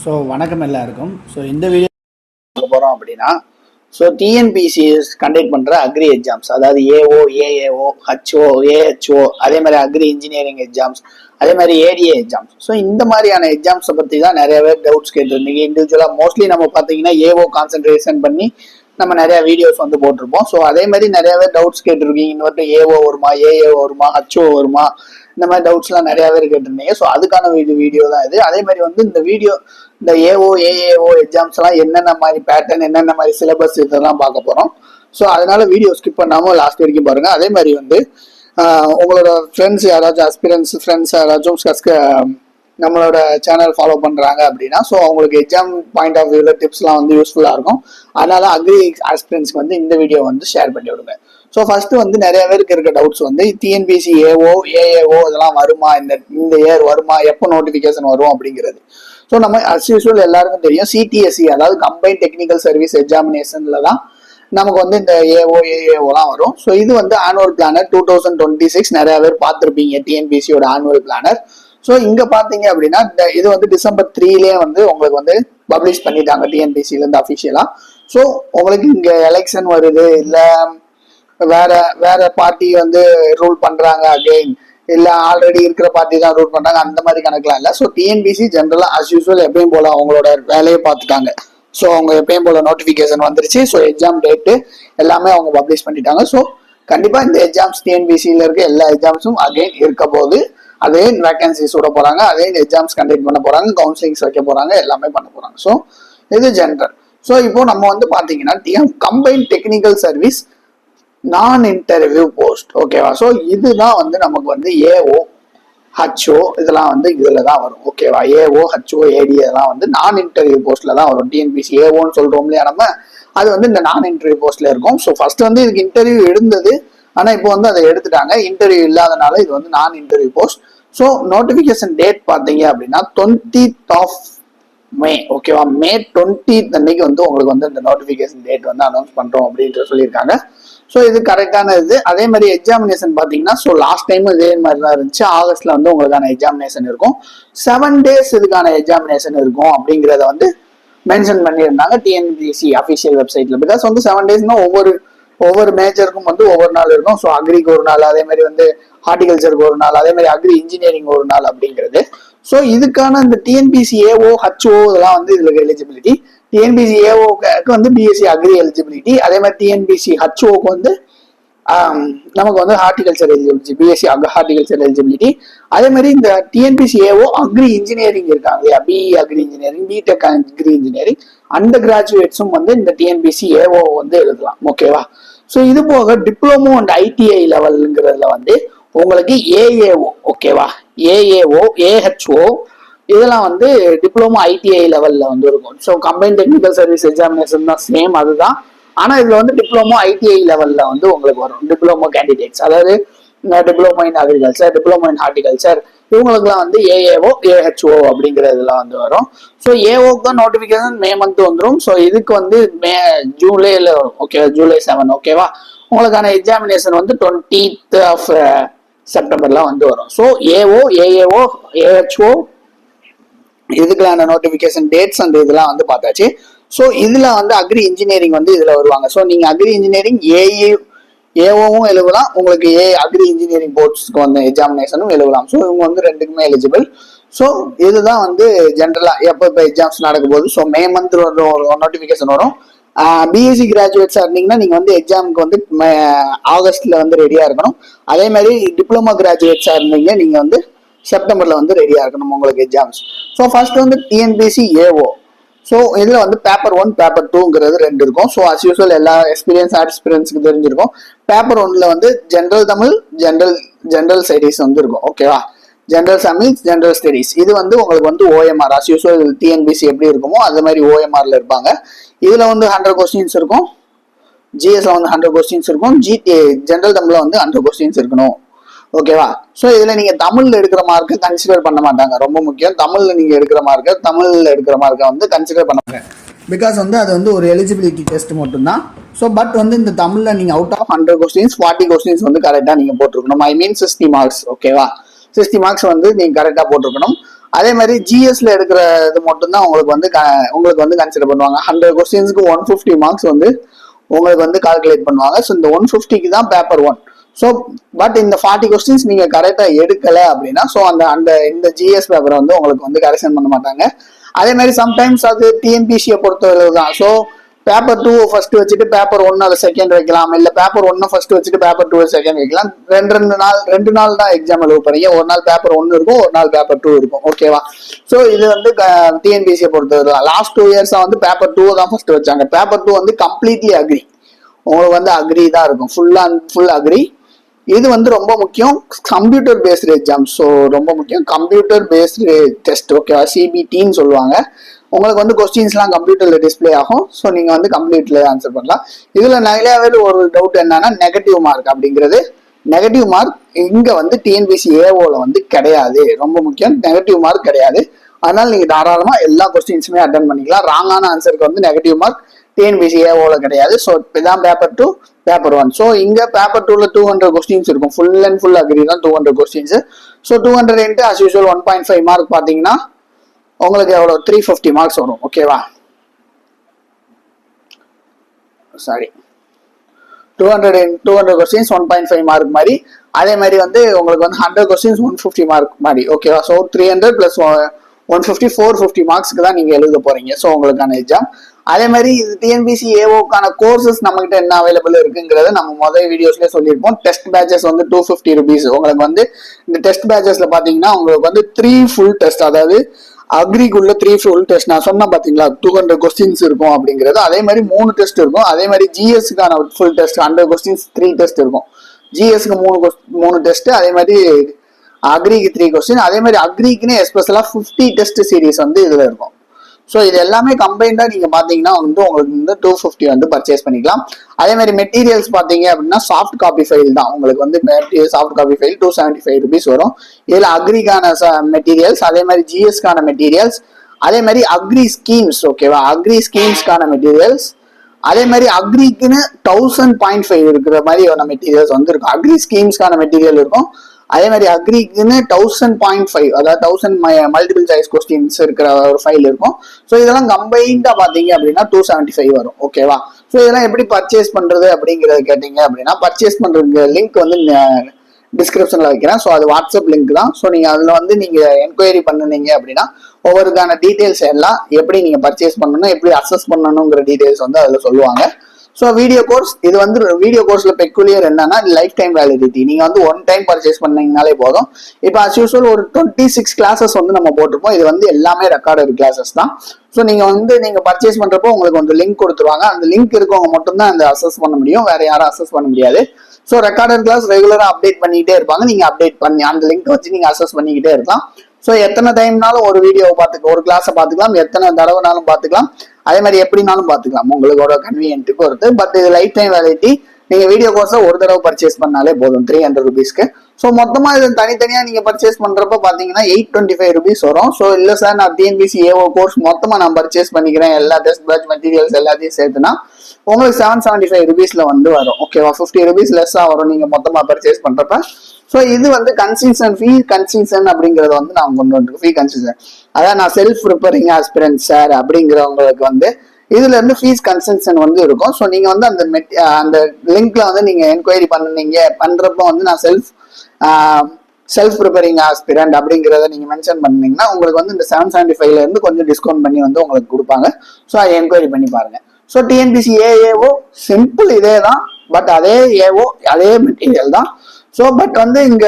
So வணக்கம் எல்லாருக்கும். So இந்த வீடியோ பார்க்க போகிறோம் அப்படின்னா, ஸோ டிஎன்பிசிஎஸ் கண்டக்ட் பண்ணுற அக்ரி எக்ஸாம்ஸ், அதாவது ஏஓ, ஏஏஓ, ஹச்ஓ, ஏஹெச்ஓ, அதே மாதிரி அக்ரி இன்ஜினியரிங் எக்ஸாம்ஸ், அதே மாதிரி ஏடிஏ எக்ஸாம்ஸ். ஸோ இந்த மாதிரியான எக்ஸாம்ஸை பற்றி தான் நிறைய பேர் டவுட்ஸ் கேட்டிருந்தீங்க. இண்டிவிஜுவலாக மோஸ்ட்லி நம்ம பார்த்தீங்கன்னா ஏஓ கான்சென்ட்ரேஷன் பண்ணி நம்ம நிறைய வீடியோஸ் வந்து போட்டிருப்போம். ஸோ அதே மாதிரி நிறைய பேர் டவுட்ஸ் கேட்டிருக்கீங்க. இன்னொரு ஏஓ வருமா, ஏஏஓ வருமா, ஹச்ஓ வருமா, இந்த மாதிரி டவுட்ஸ்லாம் நிறைய பேர் கேட்டிருந்தீங்க. ஸோ அதுக்கான வீடியோ தான் இது. அதே மாதிரி வந்து இந்த வீடியோ இந்த ஏஓ, ஏஏஓ எக்ஸாம்ஸ் எல்லாம் என்னென்ன மாதிரி பேட்டர்ன், என்னென்ன மாதிரி சிலபஸ் இதெல்லாம் பார்க்க போகிறோம். ஸோ அதனால வீடியோ ஸ்கிப் பண்ணாமல் லாஸ்ட் வரைக்கும் பாருங்க. அதே மாதிரி வந்து உங்களோட ஃப்ரெண்ட்ஸ் யாராச்சும் அஸ்பிரன்ஸ் ஃப்ரெண்ட்ஸ் யாராச்சும் நம்மளோட சேனல் ஃபாலோ பண்ணுறாங்க அப்படின்னா, ஸோ அவங்களுக்கு எக்ஸாம் பாயிண்ட் ஆஃப் வியூவில் டிப்ஸ்லாம் வந்து யூஸ்ஃபுல்லாக இருக்கும். அதனால அக்ரி ஆஸ்பிரன்ஸ்க்கு வந்து இந்த வீடியோ வந்து ஷேர் பண்ணி விடுங்க. ஸோ ஃபர்ஸ்ட் வந்து நிறைய பேருக்கு இருக்க டவுட்ஸ் வந்து டிஎன்பிசி ஏஓ, ஏஏஓ இதெல்லாம் வருமா, இந்த இயர் வருமா, எப்போ நோட்டிஃபிகேஷன் வரும் அப்படிங்கிறது. ஸோ நம்ம அஸ் யூஸ்வல் எல்லாருக்கும் தெரியும், சிடிஎஸ்சி அதாவது கம்பைன்ட் டெக்னிக்கல் சர்வீஸ் எக்ஸாமினேஷன்ல தான் நமக்கு வந்து இந்த ஏஓ, ஏஏஓலாம் வரும். ஸோ இது வந்து ஆனுவல் பிளானர் 2026 நிறைய பேர் பார்த்துருப்பீங்க, டிஎன்பிசியோட ஆனுவல் பிளானர். ஸோ இங்க பாத்தீங்க அப்படின்னா இது வந்து December 3 வந்து உங்களுக்கு வந்து பப்ளிஷ் பண்ணிட்டாங்க டிஎன்பிசில இருந்து அபிஷியலா. ஸோ உங்களுக்கு இங்க எலெக்ஷன் வருது, இல்ல வேற வேற பார்ட்டி வந்து ரூல் பண்றாங்க அகெயின், இல்ல ஆல்ரெடி இருக்கிற பார்ட்டி தான் ரூல் பண்றாங்க, அந்த மாதிரி கணக்கெல்லாம் இல்லை. ஸோ டிஎன்பிசி ஜென்ரலா அஸ் யூஸ்வல் எப்பயும் போல அவங்களோட வேலையை பார்த்துட்டாங்க. ஸோ அவங்க எப்பயும் போல நோட்டிபிகேஷன் வந்துருச்சு. ஸோ எக்ஸாம் டேட்டு எல்லாமே அவங்க பப்ளிஷ் பண்ணிட்டாங்க. ஸோ கண்டிப்பா இந்த எக்ஸாம்ஸ் டிஎன்பிசியில இருக்க எல்லா எக்ஸாம்ஸும் அகெயின் இருக்க போது, அதே வேகன்சிஸ் விட போறாங்க, அதே எக்ஸாம்ஸ் கண்டக்ட் பண்ண போறாங்க, கவுன்சிலிங்ஸ் வைக்க போறாங்க, எல்லாமே பண்ண போறாங்க. ஸோ இது ஜென்ரல். ஸோ இப்போ நம்ம வந்து பாத்தீங்கன்னா கம்பைன்ட் டெக்னிக்கல் சர்வீஸ் நான் இன்டர்வியூ போஸ்ட், ஓகேவா. ஸோ இதுதான் வந்து நமக்கு வந்து ஏஓ, ஹச்ஓ இதெல்லாம் வந்து இதுல தான் வரும், ஓகேவா. ஏஓ, ஹச்ஓ, ஏடி இதெல்லாம் வந்து நான் இன்டர்வியூ போஸ்ட்ல தான் வரும். டிஎன்பிசி ஏஓன்னு சொல்றோம் இல்லையா நம்ம, அது வந்து இந்த நான் இன்டர்வியூ போஸ்ட்ல இருக்கும். ஸோ ஃபர்ஸ்ட் வந்து இதுக்கு இன்டர்வியூ இருந்தது, ஆனா இப்போ வந்து அதை எடுத்துட்டாங்க. இன்டர்வியூ இல்லாதனால இது வந்து நான் interview post. So notification date பார்த்தீங்க அப்படின்னா 20th May, ஓகேவா. May 20th அன்னைக்கு வந்து உங்களுக்கு வந்து இந்த நோட்டிபிகேஷன் டேட் வந்து அனௌன்ஸ் பண்றோம் அப்படின்ற சொல்லியிருக்காங்க. ஸோ இது கரெக்டான இது. அதே மாதிரி எக்ஸாமினேஷன் பார்த்தீங்கன்னா, ஸோ லாஸ்ட் டைம் இதே மாதிரி தான் இருந்துச்சு. ஆகஸ்ட்ல வந்து உங்களுக்கான எக்ஸாமினேஷன் இருக்கும். 7 days இதுக்கான எக்ஸாமினேஷன் இருக்கும் அப்படிங்கிறத வந்து மென்ஷன் பண்ணியிருந்தாங்க டிஎன்பிசி அஃபிஷியல் வெப்சைட்ல. பிகாஸ் வந்து 7 daysனா ஒவ்வொரு மேஜருக்கும் வந்து ஒவ்வொரு நாள் இருக்கும். ஸோ அக்ரிக்கு ஒரு நாள், அதே மாதிரி வந்து ஹார்டிகல்ச்சருக்கு ஒரு நாள், அதே மாதிரி அக்ரி இன்ஜினியரிங் ஒரு நாள் அப்படிங்கிறது. ஸோ இதுக்கான இந்த டிஎன்பிசி ஏஓ, ஹச்ஓ இதெல்லாம் வந்து இதுல எலிஜிபிலிட்டி. டிஎன்பிசி ஏஓக்கு வந்து பிஎஸ்சி அக்ரி எலிஜிபிலிட்டி, அதே மாதிரி டிஎன்பிசி ஹச்ஓக்கு வந்து நமக்கு வந்து horticulture eligibility, BSc horticulture eligibility. அதே மாதிரி இந்த டிஎன்பிசி ஏஓ அக்ரி இன்ஜினியரிங் இருக்காங்க இல்லையா, BE agri engineering, BTech agri engineering, under கிராஜுவேட்ஸும் வந்து இந்த டிஎன்பிசி ஏஓ வந்து எழுதலாம், ஓகேவா. ஸோ இது போக டிப்ளமோ அண்ட் ஐடிஐ லெவலுங்கிறதுல வந்து உங்களுக்கு ஏஏஓ, ஓகேவா, ஏஏஓ, ஏஹெச்ஓ இதெல்லாம் வந்து டிப்ளமோ ஐடிஐ லெவல்ல வந்து இருக்கும். So combined technical service examination தான், சேம் அதுதான். ஆனா இதுல வந்து டிப்ளமோ ஐடிஐ லெவல்ல வந்து உங்களுக்கு வரும் டிப்ளமோ கேண்டிடேட்ஸ், அதாவது diploma in agriculture, diploma in horticulture, இவங்களுக்குலாம் வந்து ஏஏஓ, ஏஹெச்ஓ அப்படிங்கிறதுலாம் வந்து வரும். ஸோ ஏஓக்கு தான் நோட்டிபிகேஷன் May month வந்துடும். ஸோ இதுக்கு வந்து ஜூலைல வரும், ஓகேவா, July 7, ஓகேவா. உங்களுக்கான எக்ஸாமினேஷன் வந்து 20th September வந்து வரும். ஸோ ஏஓ, ஏஏஓ, ஏஹெச்ஓ இதுக்கான நோட்டிபிகேஷன் டேட்ஸ் அண்ட் இதெல்லாம் வந்து பார்த்தாச்சு. ஸோ இதுல வந்து அக்ரி இன்ஜினியரிங் வந்து இதுல வருவாங்க. ஸோ நீங்க அக்ரி இன்ஜினியரிங் ஏஓவும் எழுதலாம், உங்களுக்கு அக்ரி இன்ஜினியரிங் போர்ட்ஸ்க்கு வந்து எக்ஸாமினேஷனும் எழுதலாம். ஸோ இவங்க வந்து ரெண்டுக்குமே எலிஜிபிள். ஸோ இதுதான் வந்து ஜென்ரலா எப்போ இப்போ எக்ஸாம்ஸ் நடக்கும் போது. ஸோ May month ஒரு நோட்டிபிகேஷன் வரும். பிஎஸ்சி கிராஜுவேட்ஸா இருந்தீங்கன்னா நீங்க வந்து எக்ஸாமுக்கு வந்து ஆகஸ்ட்ல வந்து ரெடியா இருக்கணும். அதே மாதிரி டிப்ளமோ கிராஜுவேட்ஸா இருந்தீங்க நீங்க வந்து செப்டம்பர்ல வந்து ரெடியா இருக்கணும் உங்களுக்கு எக்ஸாம்ஸ். ஸோ ஃபர்ஸ்ட் வந்து டிஎன்பிசி ஏஓ. ஸோ இதுல வந்து பேப்பர் 1, பேப்பர் 2ங்கிறது 2 இருக்கும். ஸோ அஸ் யூஸ்வல் எல்லா எக்ஸ்பீரியன்ஸ்க்கு தெரிஞ்சிருக்கும். பேப்பர் 1ல வந்து ஜென்ரல் தமிழ், ஜென்ரல் ஸ்டடீஸ் வந்து இருக்கும், ஓகேவா. ஜென்ரல் தமிழ், ஜென்ரல் ஸ்டடீஸ் இது வந்து உங்களுக்கு வந்து ஓஎம்ஆர், அஸ் யூஸ்வல் டிஎன்பிசி எப்படி இருக்குமோ அது மாதிரி ஓஎம்ஆர்ல இருப்பாங்க. இதுல வந்து 100 கொஸ்டின்ஸ் இருக்கும். ஜிஎஸ்ல வந்து 100 கொஸ்டின்ஸ் இருக்கும். ஜென்ரல் தமிழ்ல வந்து 100 கொஸ்டின்ஸ் இருக்கணும், ஓகேவா. ஸோ இதுல நீங்க தமிழ்ல எடுக்கிற மார்க்கை கன்சிடர் பண்ண மாட்டாங்க, ரொம்ப முக்கியம். தமிழ்ல நீங்க எடுக்கிற மார்க்கை வந்து கன்சிடர் பண்ண மாட்டாங்க. பிகாஸ் வந்து அது வந்து ஒரு எலிஜிபிலிட்டி டெஸ்ட் மட்டும்தான். ஸோ பட் வந்து இந்த தமிழ்ல நீங்க அவுட் ஆஃப் 100 கொஸ்டின்ஸ் 40 கொஸ்டின்ஸ் வந்து கரெக்டா நீங்க போட்டிருக்கணும். ஐ மீன் 60 மார்க்ஸ், ஓகேவா. 60 மார்க்ஸ் வந்து நீங்க கரெக்டா போட்டிருக்கணும். அதே மாதிரி ஜிஎஸ்ல எடுக்கிற இது மட்டும்தான் உங்களுக்கு வந்து கன்சிடர் பண்ணுவாங்க. 100 கொஸ்டின்ஸ்க்கு 150 மார்க்ஸ் வந்து உங்களுக்கு வந்து கால்குலேட் பண்ணுவாங்க. ஸோ இந்த 150க்கு தான் பேப்பர் 1. ஸோ பட் இந்த 40 கொஸ்டின்ஸ் நீங்க கரெக்டா எடுக்கல அப்படின்னா ஸோ இந்த ஜிஎஸ் பேப்பரை வந்து உங்களுக்கு வந்து கரெக்ஷன் பண்ண மாட்டாங்க. அதே மாதிரி சம்டைம்ஸ் அது டிஎன்பிசியை பொறுத்தவரை தான். ஸோ பேப்பர் 2 ஃபர்ஸ்ட் வச்சுட்டு பேப்பர் 1 அதை செகண்ட் வைக்கலாம், இல்ல பேப்பர் 1 ஃபர்ஸ்ட் வச்சுட்டு பேப்பர் 2 செகண்ட் வைக்கலாம். ரெண்டு நாள் தான் எக்ஸாம் எழுத போறீங்க. ஒரு நாள் பேப்பர் 1 இருக்கும், ஒரு நாள் பேப்பர் 2 இருக்கும். ஓகேவா? ஸோ இது வந்து டிஎன்பிசியை பொறுத்தவரை லாஸ்ட் 2 இயர்ஸா வந்து பேப்பர் 2 தான் ஃபர்ஸ்ட் வச்சாங்க. பேப்பர் 2 வந்து கம்ப்ளீட்லி அக்ரி, உங்களுக்கு வந்து அக்ரி தான் இருக்கும், ஃபுல் அக்ரி. இது வந்து ரொம்ப முக்கியம், கம்ப்யூட்டர் பேஸ்டு எக்ஸாம். ஸோ ரொம்ப முக்கியம், கம்ப்யூட்டர் பேஸ்டு டெஸ்ட். ஓகேவா? சிபிடின்னு சொல்லுவாங்க. உங்களுக்கு வந்து கொஸ்டின்ஸ்லாம் கம்ப்யூட்டர்ல டிஸ்பிளே ஆகும். ஸோ நீங்க வந்து கம்ப்ளீட்ல ஆன்சர் பண்ணலாம். இதுல நிறையவே ஒரு டவுட் என்னன்னா நெகட்டிவ் மார்க் அப்படிங்கிறது. நெகட்டிவ் மார்க் இங்க வந்து டிஎன்பிசி ஏஓல வந்து கிடையாது. ரொம்ப முக்கியம், நெகட்டிவ் மார்க் கிடையாது. அதனால நீங்க தாராளமா எல்லா கொஸ்டின்ஸுமே அட்டன் பண்ணிக்கலாம். ராங்கான ஆன்சருக்கு வந்து நெகட்டிவ் மார்க் டிஎன்பிசி ஏஓல கிடையாது. ஸோ இதான் பேப்பர் 2 பேப்பர் 1. ஸோ இங்க பேப்பர் 2ல 200 கொஸ்டின்ஸ் இருக்கும். ஃபுல் அண்ட் ஃபுல் அக்ரி தான் 200 questions. So 200 into as usual 1.5 mark பாத்தீங்கன்னா உங்களுக்கு எவ்வளவு 350 மார்க்ஸ் வரும். ஓகேவா? சாரி, 200 கொஸ்டின்ஸ் 1.5 மார்க் மாதிரி. அதே மாதிரி வந்து உங்களுக்கு வந்து 100 கொஸ்டின்ஸ் 150 மார்க் மாதிரி. ஓகேவா? ஸோ 300 பிளஸ் 150 450 மார்க்ஸ்க்கு தான் நீங்க எழுத போறீங்க. ஸோ உங்களுக்கான எக்ஸாம். அதே மாதிரி இது டிஎன்பிசி ஏஓக்கான கோர்சஸ் நம்ம கிட்ட என்ன அவைலபிள் இருக்குங்கிறத நம்ம முதல் வீடியோஸ்ல சொல்லியிருப்போம். டெஸ்ட் பேச்சஸ் வந்து 250 rupees. உங்களுக்கு வந்து இந்த டெஸ்ட் பேச்சஸ்ல பாத்தீங்கன்னா உங்களுக்கு வந்து 3 ஃபுல் டெஸ்ட், அதாவது அக்ரிக்குள்ள 3 ஃபுல் டெஸ்ட் நான் சொன்ன பாத்தீங்களா 200 கொஸ்டின்ஸ் இருக்கும் அப்படிங்கிறது. அதே மாதிரி 3 டெஸ்ட் இருக்கும். அதே மாதிரி ஜிஎஸ்க்கான ஃபுல் டெஸ்ட் 100 கொஸ்டின்ஸ் 3 டெஸ்ட் இருக்கும். ஜிஎஸ்க்கு 3 டெஸ்ட், அதே மாதிரி அக்ரிக்கு 3 கொஸ்டின். அதே மாதிரி அக்ரிக்குன்னு எஸ்பெஷலா 50 டெஸ்ட் சீரிஸ் வந்து இதுல இருக்கும். ஸோ இது எல்லாமே கம்பைண்டா நீங்க பாத்தீங்கன்னா வந்து உங்களுக்கு வந்து 250 வந்து பர்ச்சேஸ் பண்ணிக்கலாம். அதே மாதிரி மெட்டீரியல்ஸ் பாத்தீங்க அப்படின்னா சாஃப்ட் காப்பி ஃபைல் தான். உங்களுக்கு வந்து சாஃப்ட் காப்பி ஃபைல் 275 rupees வரும். இதுல அக்ரிக்கான மெட்டீரியல்ஸ், அதே மாதிரி ஜிஎஸ்கான மெட்டீரியல்ஸ், அதே மாதிரி அக்ரி ஸ்கீம்ஸ். ஓகேவா? அக்ரி ஸ்கீம்ஸ்க்கான மெட்டீரியல்ஸ், அதே மாதிரி அக்ரிக்குன்னு 1000.5 இருக்கிற மாதிரி மெட்டீரியல்ஸ் வந்து இருக்கும். அக்ரி ஸ்கீம்ஸ்க்கான மெட்டீரியல் இருக்கும். அதே மாதிரி அக்ரிக்குன்னு 1000.5, அதாவது 1000 மல்டிபிள் சாய்ஸ் கொஸ்டின்ஸ் இருக்கிற ஒரு ஃபைல் இருக்கும். ஸோ இதெல்லாம் கம்பைண்டா பாத்தீங்க அப்படின்னா 275 வரும். ஓகேவா? ஸோ இதெல்லாம் எப்படி பர்ச்சேஸ் பண்றது அப்படிங்கறத கேட்டீங்க அப்படின்னா பர்ச்சேஸ் பண்ற லிங்க் வந்து டிஸ்கிரிப்ஷன்ல வைக்கிறேன். ஸோ அது வாட்ஸ்அப் லிங்க் தான். ஸோ நீங்க அதுல வந்து நீங்க என்கொயரி பண்ணுனீங்க அப்படின்னா ஒவ்வொருக்கான டீடைல்ஸ் எல்லாம் எப்படி நீங்க பர்ச்சேஸ் பண்ணணும், எப்படி அசஸ் பண்ணணுங்கிற டீடைல்ஸ் வந்து அதுல சொல்லுவாங்க. ஸோ வீடியோ கோர்ஸ் இது வந்து வீடியோ கோர்ஸ்ல பெக்குலியர் என்னன்னா லைஃப் டைம் வேலிடிட்டி. நீங்க வந்து 1 டைம் பர்ச்சேஸ் பண்ணீங்கனாலே போதும். இப்போ அஸ் யூஸ்வல் ஒரு 26 கிளாஸஸ் வந்து நம்ம போட்டிருப்போம். இது வந்து எல்லாமே ரெக்கார்டட் கிளாஸஸ் தான். ஸோ நீங்க பர்ச்சேஸ் பண்றப்போ உங்களுக்கு வந்து லிங்க் கொடுத்துருவாங்க. அந்த லிங்க் இருக்கவங்க மட்டும் தான் அந்த அசஸ் பண்ண முடியும், வேற யாரும் அசஸ் பண்ண முடியாது. ஸோ ரெக்கார்டட் கிளாஸ் ரெகுலரா அப்டேட் பண்ணிக்கிட்டே இருப்பாங்க. நீங்க அப்டேட் பண்ணி அந்த லிங்க் வச்சு நீங்க அசஸ் பண்ணிக்கிட்டே இருக்கலாம். ஸோ எத்தனை டைம்னாலும் ஒரு வீடியோவை ஒரு கிளாஸை பார்த்துக்கலாம், எத்தனை தடவைனாலும் பார்த்துக்கலாம், அதே மாதிரி எப்படினாலும் பார்த்துக்கலாம், உங்களோட கன்வீனியன்ட்டுக்கு பொறுத்து. பட் இது லைஃப் டைம் வேலிடிட்டி. நீங்க வீடியோ கோர்ஸை ஒரு தடவை பர்ச்சேஸ் பண்ணாலே போதும் 300 rupeesக்கு. ஸோ மொத்தமா இது தனித்தனியா நீங்க பர்ச்சேஸ் பண்றப்ப பாத்தீங்கன்னா 825 rupees வரும். ஸோ இல்ல சார் நான் டிஎன்பிசி ஏஓ கோர்ஸ் மொத்தமா நான் பர்ச்சேஸ் பண்ணிக்கிறேன் எல்லா டெஸ்ட் பேட்ச் மெட்டீரியல்ஸ் எல்லாத்தையும் சேர்த்துனா உங்களுக்கு 775 rupeesல வந்து வரும். ஓகேவா? 50 rupees லெஸ்ஸா வரும் நீங்க மொத்தமா பர்ச்சேஸ் பண்றப்ப. ஸோ இது வந்து ஃபீ கன்செஷன் அப்படிங்கறது வந்து நான் கொண்டு வந்து ஃபீ கன்செஷன், அதான் நான் செல்ஃப் ப்ரிப்பேரிங் ஆஸ்பிரன்ட் சார் அப்படிங்கிறவங்களுக்கு வந்து இதுல இருந்து ஃபீஸ் கன்செஷன் வந்து இருக்கும். ஸோ நீங்க வந்து அந்த லிங்க்ல வந்து நீங்க என்கொயரி பண்றப்ப வந்து நான் செல்ஃப் ப்ரிப்பேரிங் ஆஸ்பிரண்ட் அப்படிங்கிறத நீங்க மென்ஷன் பண்ணீங்கன்னா உங்களுக்கு வந்து இந்த 775ல இருந்து கொஞ்சம் டிஸ்கவுண்ட் பண்ணி வந்து உங்களுக்கு கொடுப்பாங்க. ஸோ அதை என்கொயரி பண்ணி பாருங்க. ஸோ டிஎன்பிசி ஏஏஓ சிம்பிள் இதே தான், பட் அதே ஏஓ அதே மெட்டீரியல் தான். ஸோ பட் வந்து இங்க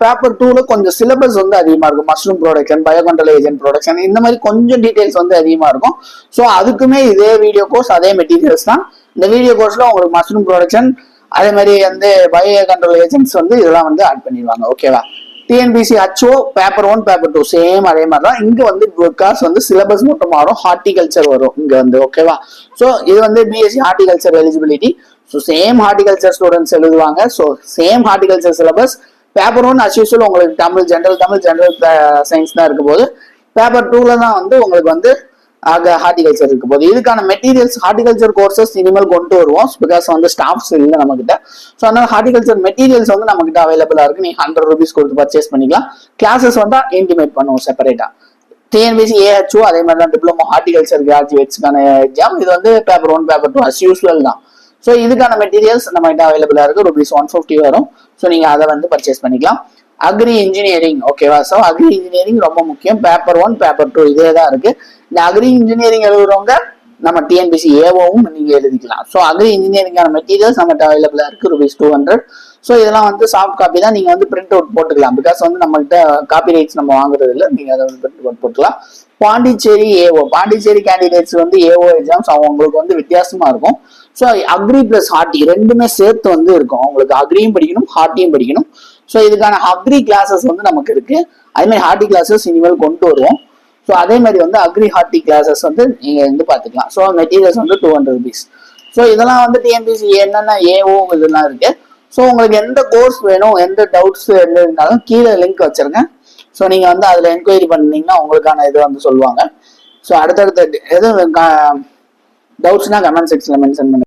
பேப்பர் 2ல கொஞ்சம் சிலபஸ் வந்து அதிகமா இருக்கும். Mushroom production, biocontrol agent production, இந்த மாதிரி கொஞ்சம் டீடைல்ஸ் வந்து அதிகமா இருக்கும். ஸோ அதுக்குமே இதே வீடியோ கோர்ஸ் அதே மெட்டீரியல்ஸ் தான். இந்த வீடியோ கோர்ஸ்ல உங்களுக்கு மஷ்ரூம் ப்ரொடக்ஷன் அதே மாதிரி வந்து பயோ கண்ட்ரோல் ஏஜென்ட்ஸ் வந்து இதெல்லாம் வந்து ஆட் பண்ணிடுவாங்க. ஓகேவா? டிஎன்பிசி ஹச்ஓ பேப்பர் 1 பேப்பர் 2 சேம் அதே மாதிரி தான். இங்க வந்து காசு வந்து சிலபஸ் மட்டும் மாறும், ஹார்டிகல்ச்சர் வரும் இங்க வந்து. ஓகேவா? ஸோ இது வந்து BSc horticulture eligibility. So same horticulture students எழுதுவாங்க. So same horticulture syllabus. Paper 1 as usual உங்களுக்கு தமிழ் ஜென்ரல் சயின்ஸ் தான் இருக்கும் போது பேப்பர் 2ல தான் வந்து உங்களுக்கு வந்து ஹார்டிகல்ச்சர் இருக்கு போது இதுக்கான மெட்டீரியல்ஸ் ஹார்டிகல்ச்சர் கோர்சஸ் இனிமேல் கொண்டு வருவோம் பிகாஸ் வந்து ஸ்டாஃப்ஸ் இல்லை நம்ம கிட்ட. ஸோ அதனால ஹார்டிகல்ச்சர் மெட்டீரியல்ஸ் வந்து நம்ம கிட்ட அவைலபிளா இருக்கு. நீங்க ₹100 கொடுத்து பர்ச்சேஸ் பண்ணிக்கலாம். கிளாஸஸ் வந்து இன்டிமேட் பண்ணுவோம் செப்பரேட்டா. டிஎன்பிசி ஏஹெச்ஓ அதே மாதிரி தான் டிப்ளமோ ஹார்டிகல்ச்சர் கிராஜுவேட்ஸ்க்கான எக்ஸாம். இது வந்து பேப்பர் 1 பேப்பர் 2 அஸ் யூஸ்வல் தான். ஸோ இதுக்கான மெட்டீரியல்ஸ் நம்ம கிட்ட அவைலபிளா இருக்கு. ₹150 வரும். ஸோ நீங்க அதை வந்து பர்ச்சேஸ் பண்ணிக்கலாம். அக்ரி இன்ஜினியரிங் ஓகேவா. ஸோ அக்ரி இன்ஜினியரிங் ரொம்ப முக்கியம். பேப்பர் 1 பேப்பர் 2 இதே தான் இருக்கு. இந்த அக்ரி இன்ஜினியரிங் எழுதுறவங்க நம்ம டிஎன்பிசி ஏஓவும் நீங்க எழுதிக்கலாம். ஸோ அக்ரி இன்ஜினியரிங்கான மெட்டீரியல்ஸ் நம்மகிட்ட அவைலபிளா இருக்கு. ₹200. ஸோ இதெல்லாம் வந்து சாஃப்ட் காப்பி தான். நீங்க வந்து பிரிண்ட் அவுட் போட்டுக்கலாம். பிகாஸ் வந்து நம்மகிட்ட காப்பி ரைட்ஸ் நம்ம வாங்குறது இல்லை. நீங்க அதை வந்து பிரிண்ட் அவுட் போட்டுக்கலாம். பாண்டிச்சேரி ஏஓ பாண்டிச்சேரி கேண்டிடேட்ஸ் வந்து ஏஓ எக்ஸாம்ஸ் அவங்களுக்கு வந்து வித்தியாசமா இருக்கும். ஸோ அக்ரி பிளஸ் ஹார்டி ரெண்டுமே சேர்த்து வந்து இருக்கும். அவங்களுக்கு அக்ரியும் படிக்கணும் ஹார்ட்டியும் படிக்கணும். ஸோ இதுக்கான அக்ரி கிளாஸஸ் வந்து நமக்கு இருக்கு. அதே மாதிரி ஹார்டி கிளாஸஸ் இனிமேல் கொண்டு வருவோம். ஸோ அதே மாதிரி வந்து அக்ரி ஹார்டி கிளாஸஸ் வந்து நீங்க வந்து பாத்துக்கலாம். ஸோ மெட்டீரியல்ஸ் வந்து ₹200. ஸோ இதெல்லாம் வந்து டிஎன்பிசி என்னென்ன ஏஓ இதெல்லாம் இருக்கு. ஸோ உங்களுக்கு எந்த கோர்ஸ் வேணும் எந்த டவுட்ஸ் எந்த இருந்தாலும் கீழே லிங்க் வச்சிருக்கேன். ஸோ நீங்க வந்து அதுல என்கொயரி பண்ணீங்கன்னா உங்களுக்கான இது வந்து சொல்லுவாங்க. ஸோ அடுத்தடுத்த எதுவும் டவுட்ஸ்னா கமெண்ட் செக்ஷன்ல மென்ஷன் பண்ணுங்க.